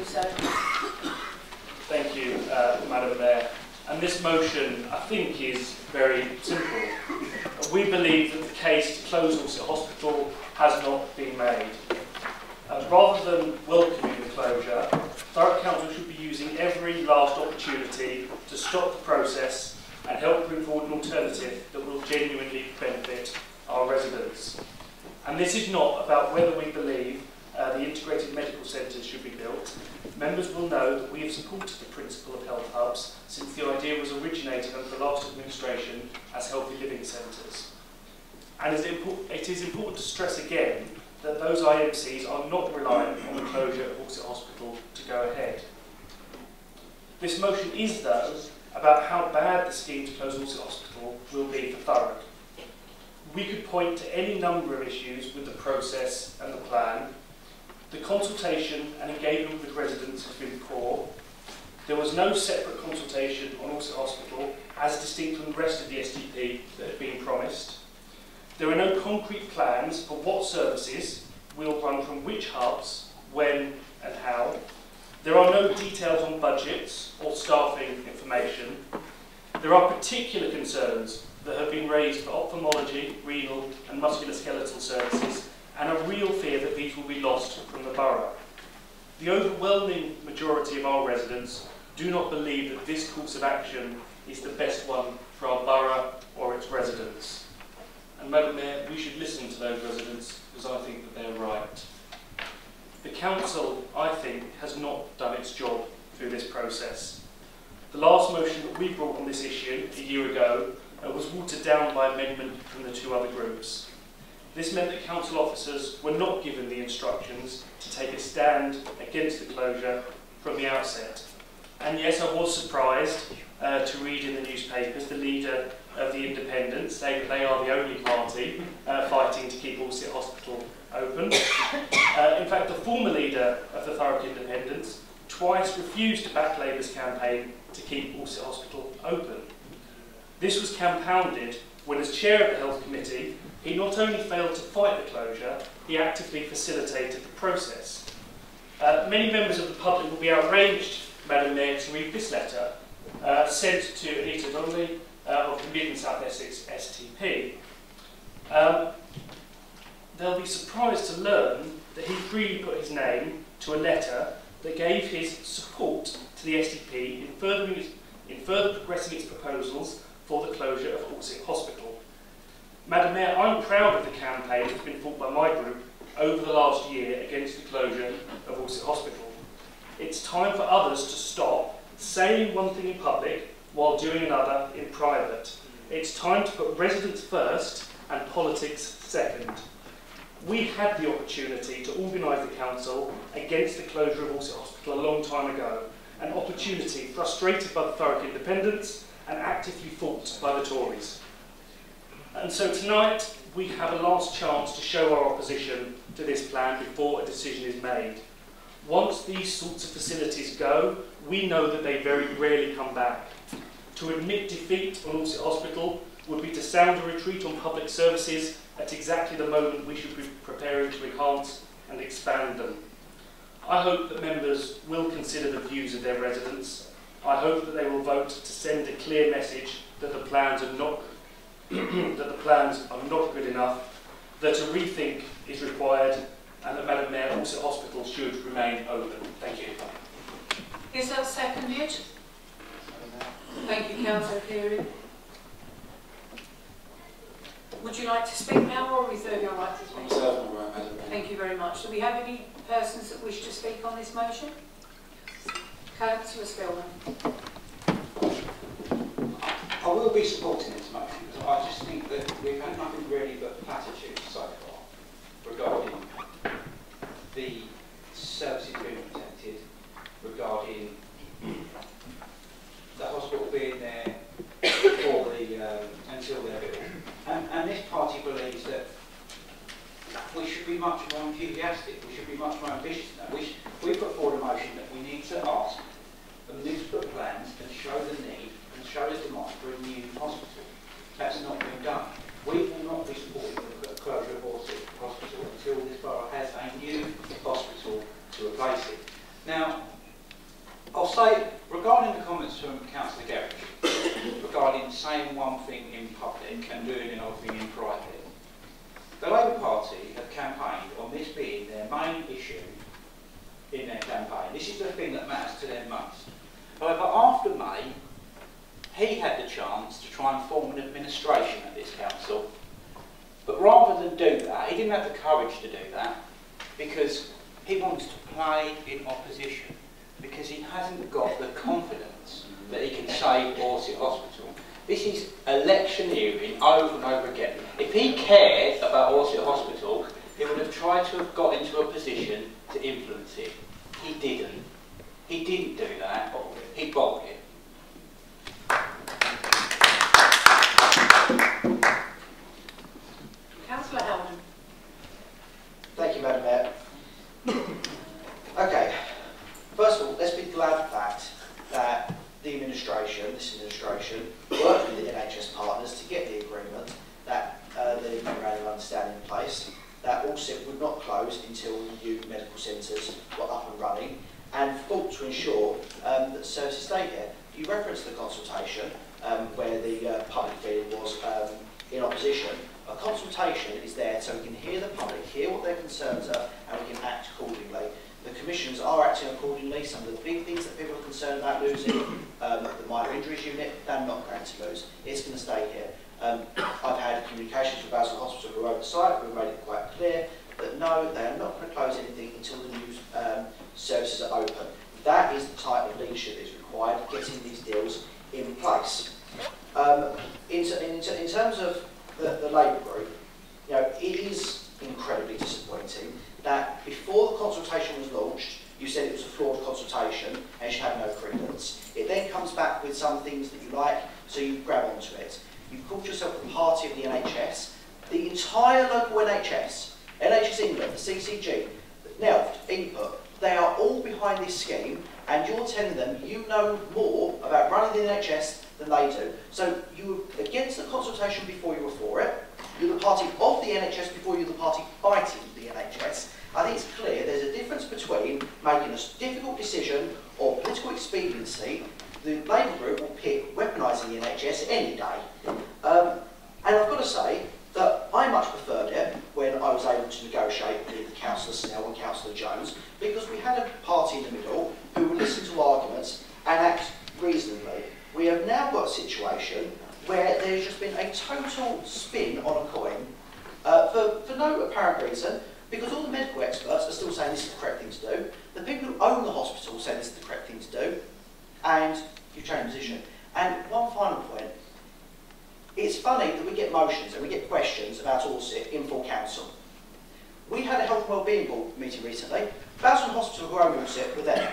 so. Thank you, Madam Mayor. And this motion, I think, is very simple. We believe that the case to close Orsett Hospital has not been made. Rather than welcoming the closure, Thurrock Council should be using every last opportunity to stop the process and help bring forward an alternative that will genuinely benefit our residents. And this is not about whether we believe the integrated medical centres should be built. Members will know that we have supported the principle of health hubs since the idea was originated under the last administration as healthy living centres. And it is important to stress again that those IMCs are not reliant on the closure of Orsett Hospital to go ahead. This motion is, though, about how bad the scheme to close Orsett Hospital will be for Thurrock. We could point to any number of issues with the process and the plan. The consultation and engagement with residents has been poor. There was no separate consultation on Orsett Hospital, as distinct from the rest of the SDP that had been promised. There are no concrete plans for what services will run from which hubs, when and how. There are no details on budgets or staffing information. There are particular concerns that have been raised for ophthalmology, renal and musculoskeletal services, and a real fear that these will be lost from the borough. The overwhelming majority of our residents do not believe that this course of action is the best one for our borough or its residents. And Madam Mayor, we should listen to those residents because I think that they're right. The Council, I think, has not done its job through this process. The last motion that we brought on this issue a year ago was watered down by amendment from the two other groups. This meant that council officers were not given the instructions to take a stand against the closure from the outset. And yes, I was surprised to read in the newspapers the leader of the Independents saying that they are the only party fighting to keep Orsett Hospital open. In fact, the former leader of the Thurrock Independents twice refused to back Labour's campaign to keep Orsett Hospital open. This was compounded when, as chair of the Health Committee, he not only failed to fight the closure, he actively facilitated the process. Many members of the public will be outraged, Madam Mayor, to read this letter sent to Anita Donnelly of the Mid and South Essex STP. They'll be surprised to learn that he freely put his name to a letter that gave his support to the STP in further progressing its proposals for the closure of Orsett Hospital. Madam Mayor, I'm proud of the campaign that's been fought by my group over the last year against the closure of Orsett Hospital. It's time for others to stop saying one thing in public while doing another in private. It's time to put residents first and politics second. We had the opportunity to organise the council against the closure of Orsett Hospital a long time ago, an opportunity frustrated by the Thurrock Independents and actively fought by the Tories. And so tonight we have a last chance to show our opposition to this plan before a decision is made. Once these sorts of facilities go, we know that they very rarely come back. To admit defeat on Orsett Hospital would be to sound a retreat on public services at exactly the moment we should be preparing to enhance and expand them. I hope that members will consider the views of their residents. I hope that they will vote to send a clear message that the plans are not good enough, that a rethink is required, and that, Madam Mayor, Orsett Hospital should remain open. Thank you. Is that seconded? Thank you, Councillor Cleary. Would you like to speak now, or reserve your right to speak? Reserve my right, Madam Mayor. Thank you very much. Do we have any persons that wish to speak on this motion? Councillor Spillman. I will be supporting this motion because I just think that we've had nothing really but platitudes so far regarding the services being protected, regarding the hospital being there for until they're built. And this party believes that we should be much more enthusiastic, we should be much more ambitious than that. We put forward a motion that we need to ask and need to put plans and show the need and show the demand for a new hospital. That's not been done. We will not be supporting the closure of Orsett Hospital until this borough has a new hospital to replace it. Now, say, regarding the comments from Councillor Garrett, regarding saying one thing in public and doing another thing in private, the Labour Party have campaigned on this being their main issue in their campaign. This is the thing that matters to them most. However, after May, he had the chance to try and form an administration at this council. But rather than do that, he didn't have the courage to do that because he wants to play in opposition, because he hasn't got the confidence that he can save Orsett Hospital. This is electioneering over and over again. If he cared about Orsett Hospital, he would have tried to have got into a position to influence it. He didn't. He didn't do that. He bottled it. Councillor Heldon. Thank you, Madam Mayor. Okay, first of all, let's be glad of the fact that the administration, this administration, worked with the NHS partners to get the agreement that the memorandum of understanding in place, that Orsett would not close until the new medical centres were up and running, and fought to ensure that services stay here. You referenced the consultation where the public feeling was in opposition. A consultation is there so we can hear the public, hear what their concerns are, and we can act accordingly. The commissions are acting accordingly. Some of the big things that people are concerned about losing, the minor injuries unit, they're not going to lose. It's going to stay here. I've had communications with Orsett Hospital who are oversight, who have made it quite clear that no, they are not going to close anything until the new services are open. That is the type of leadership that is required, getting these deals in place. In terms of the Labour group, you know, it is incredibly disappointing that before the consultation was launched, you said it was a flawed consultation and should have no credence. It then comes back with some things that you like, so you grab onto it. You've called yourself the party of the NHS. The entire local NHS, NHS England, the CCG, NELFT, Input, they are all behind this scheme, and you're telling them you know more about running the NHS than they do. So you were against the consultation before you were for it. You're the party of the NHS before you're the party fighting the NHS. I think it's clear there's a difference between making a difficult decision or political expediency. The Labour group will pick weaponising the NHS any day. And I've got to say that I much preferred it when I was able to negotiate with Councillor Snell and Councillor Jones, because we had a party in the middle who would listen to arguments and act reasonably. We have now got a situation where there's just been a total spin on a coin for no apparent reason, because all the medical experts are still saying this is the correct thing to do. The people who own the hospital say this is the correct thing to do, and you've changed position. And one final point. It's funny that we get motions and we get questions about Orsett in full council. We had a Health and Wellbeing Board meeting recently. Orsett Hospital, who own Orsett, were there.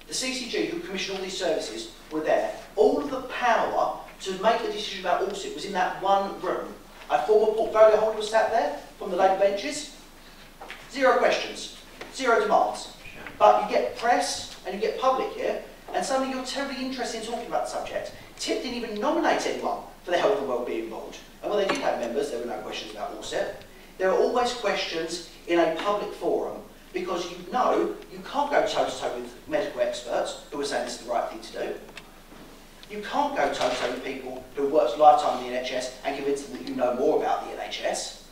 The CCG, who commissioned all these services, were there. All of the power to make a decision about Orsett was in that one room. A former portfolio holder was sat there from the Labour benches. 0 questions, 0 demands. But you get press and you get public here, and suddenly you're terribly interested in talking about the subject. TIP didn't even nominate anyone for the Health and Wellbeing Board. And when they did have members, there were no questions about Orsett. There are always questions in a public forum, because you know you can't go toe-to-toe with medical experts who are saying this is the right thing to do. You can't go toe-to-toe with people who have worked a lifetime in the NHS and convince them that you know more about the NHS.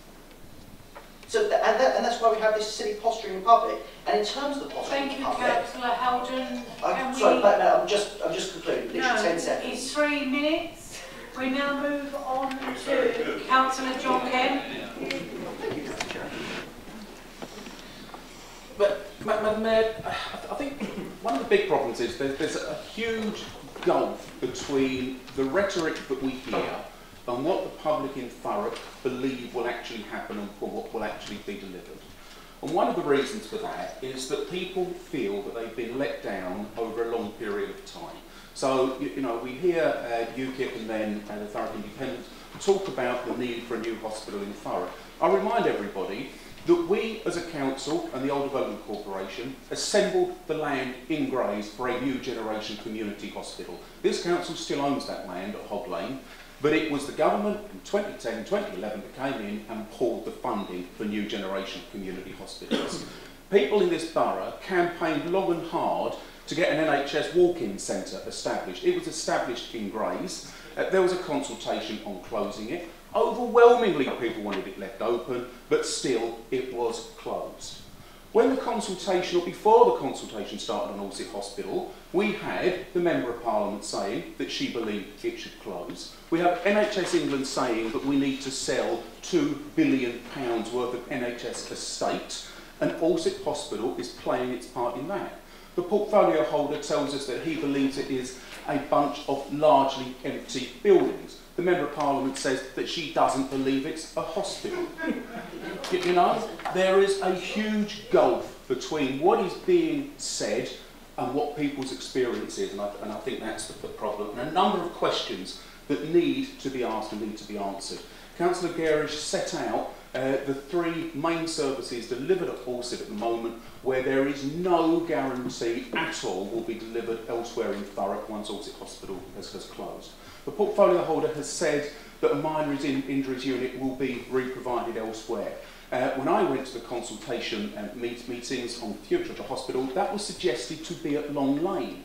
So, and that's why we have this silly posturing in public. And in terms of the posturing in public... Thank you, Councillor Heldon. Sorry, I'm just concluding. Literally 10 seconds. It's 3 minutes. We now move on to Councillor John Kemp. But, Madam Mayor, I think one of the big problems is there's a huge gulf between the rhetoric that we hear and what the public in Thurrock believe will actually happen and what will actually be delivered. And one of the reasons for that is that people feel that they've been let down over a long period of time. So, you know, we hear UKIP and then the Thurrock Independent talk about the need for a new hospital in Thurrock. I remind everybody that we as a council and the Old Development Corporation assembled the land in Grays for a new generation community hospital. This council still owns that land at Hog Lane, but it was the government in 2010, 2011 that came in and pulled the funding for new generation community hospitals. People in this borough campaigned long and hard to get an NHS walk-in centre established. It was established in Grays. There was a consultation on closing it. Overwhelmingly, people wanted it left open, but still, it was closed. When the consultation, or before the consultation started on Orsett Hospital, we had the Member of Parliament saying that she believed it should close. We have NHS England saying that we need to sell £2 billion worth of NHS estate, and Orsett Hospital is playing its part in that. The portfolio holder tells us that he believes it is a bunch of largely empty buildings. The Member of Parliament says that she doesn't believe it's a hospital. You know, there is a huge gulf between what is being said and what people's experience is, and I think that's the problem. And a number of questions that need to be asked and need to be answered. Councillor Garish set out the 3 main services delivered at Orsett at the moment, where there is no guarantee at all will be delivered elsewhere in Thurrock once Orsett Hospital has closed. The portfolio holder has said that a minor injuries unit will be re-provided elsewhere. When I went to the consultation meetings on the future of the hospital, that was suggested to be at Long Lane.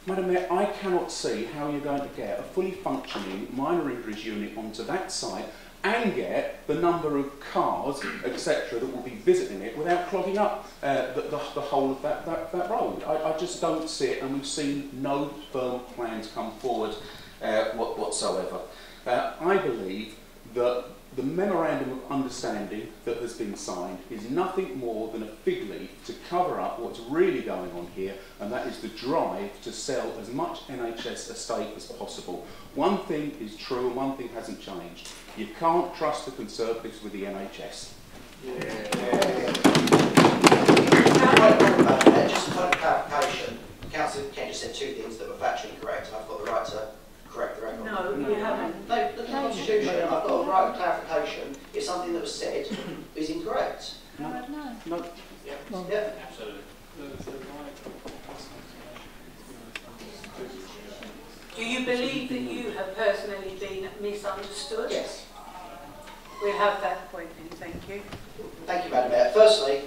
Madam Mayor, I cannot see how you're going to get a fully functioning minor injuries unit onto that site and get the number of cars, etc., that will be visiting it without clogging up the whole of that road. I just don't see it, and we've seen no firm plans come forward whatsoever. I believe that the memorandum of understanding that has been signed is nothing more than a fig leaf to cover up what's really going on here, and that is the drive to sell as much NHS estate as possible. One thing is true and one thing hasn't changed. You can't trust the Conservatives with the NHS. Just a point of clarification, Councillor Kent just said 2 things that were factually correct, and I've got the right to correct the record. No, you haven't. No, the Constitution, I've got the right of clarification. If something that was said is incorrect. No. Yeah. Absolutely. Do you believe that you have personally been misunderstood? Yes. We'll have that point then, thank you. Thank you, Madam Mayor. Firstly,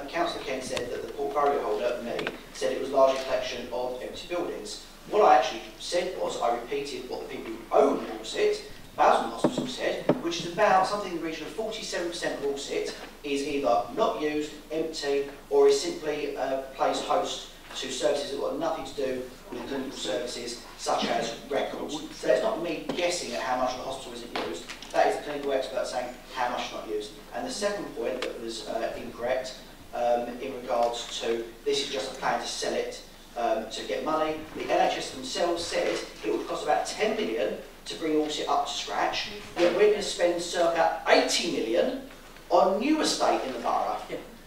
Councillor Kent said that the portfolio holder, me, said it was largely a collection of empty buildings. What I actually said was, I repeated what the people who own Orsett, Bowsman Hospital, said, which is about something in the region of 47% of Orsett is either not used, empty, or is simply a place host to services that have got nothing to do with clinical services, such as records. So it's not me guessing at how much of the hospital isn't used. That is the clinical expert saying how much is not used. And the second point that was incorrect in regards to this is just a plan to sell it to get money. The NHS themselves said it would cost about 10 million to bring Orsett up to scratch, yet we're going to spend circa 80 million on new estate in the borough.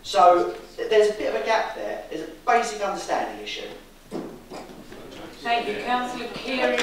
So there's a bit of a gap there. There's a basic understanding issue. Thank you, Councillor Keary.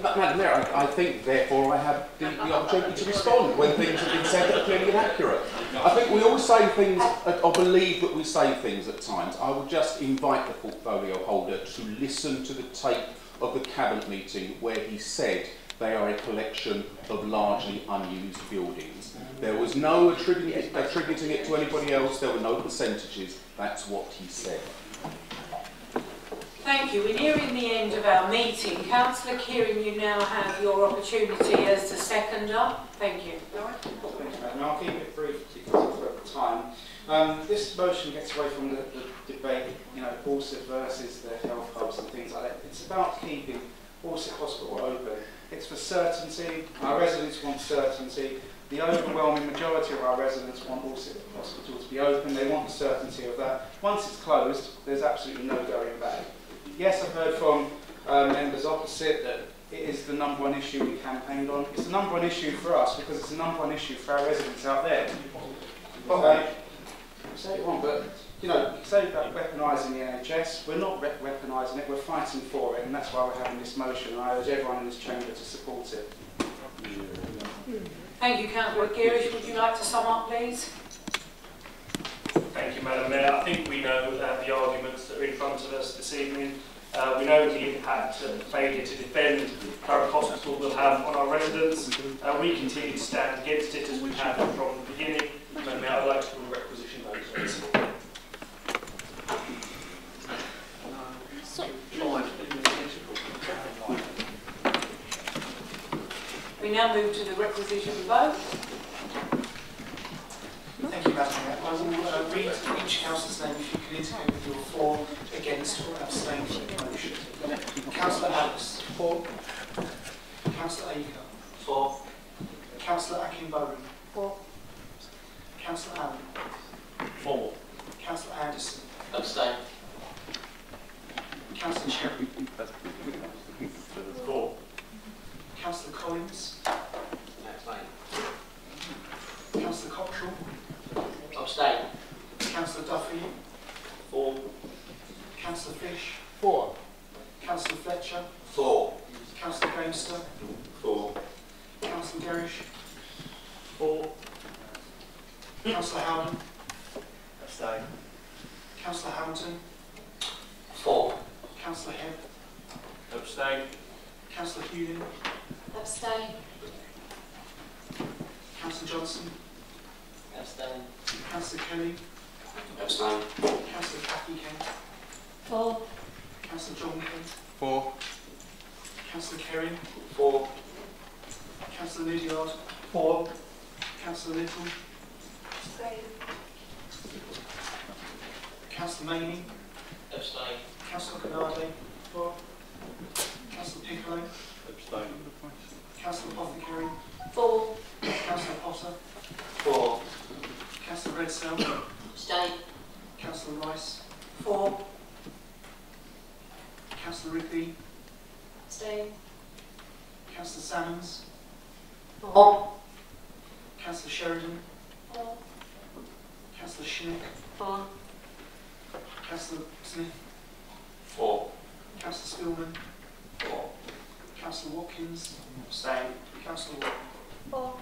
Madam Mayor, I think, therefore, I have the opportunity to respond when things have been said that are clearly inaccurate. I think we all say things, or believe that we say things at times. I would just invite the portfolio holder to listen to the tape of the Cabinet meeting where he said they are a collection of largely unused buildings. There was no attributing it to anybody else, there were no percentages. That's what he said. Thank you. We're nearing the end of our meeting. Councillor Kearing, you now have your opportunity as the seconder. Thank you. Thanks, Madam. I'll keep it brief because of time. This motion gets away from the debate, you know, Orsett versus the health hubs and things like that. It's about keeping Orsett Hospital open. It's for certainty. Our residents want certainty. The overwhelming majority of our residents want Orsett Hospital to be open. They want the certainty of that. Once it's closed, there's absolutely no going back. Yes, I've heard from members opposite that it is the #1 issue we campaigned on. It's the #1 issue for us because it's the #1 issue for our residents out there. Say it wrong, but you know, say about weaponising the NHS. We're not weaponising it. We're fighting for it, and that's why we're having this motion. And I urge everyone in this chamber to support it. Thank you, Councillor Garish. Would you like to sum up, please? Thank you, Madam Mayor. I think we know the arguments that are in front of us this evening. We know the impact that the failure to defend Thurrock Hospital will have on our residents. We continue to stand against it as we have from the beginning. Madam Mayor, I'd like to call a requisition vote, please. now move to the requisition vote. Thank you, Madam Mayor. I will read each councillor's name if you could indicate with your for, against or abstain from the motion. Councillor Alice. For. Councillor Aker. For. Councillor Akinbone. For. Councillor Allen. For. Councillor Anderson. Abstain. Councillor Cherry. For. Councillor Collins. Abstain. Councillor Cottrell. Abstain. Councillor Duffy. For. Councillor Fish. For. Councillor Fletcher. For. Councillor Gamester. For. Councillor Gerrish. For. Councillor Howden. Abstain. Councillor Hamilton. For. Councillor Hebb. Abstain. Councillor Hewlin. Abstain. Councillor Johnson. Abstain. Councillor Kelly. Abstain. Councillor Cathy Kent. For. Councillor John Kent. For. Councillor Kerry. For. Councillor Lydiard. For. Councillor Little. Councillor Maney. Abstain. Councillor Canade. For. Councillor Piccolo. Abstain. Councillor Apothecary. For. Councillor Potter. For. Councillor Redsell. Abstain. Councillor Rice. For. Councillor Rigby. Abstain. Councillor Salmons. For. Councillor Sheridan. For. Councillor Schnick. For. Councillor Smith. For. Councillor Spillman. For. Councillor Watkins. Abstain. Councillor Watt. For.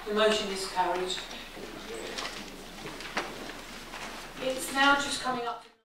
The motion is carried. It's now just coming up to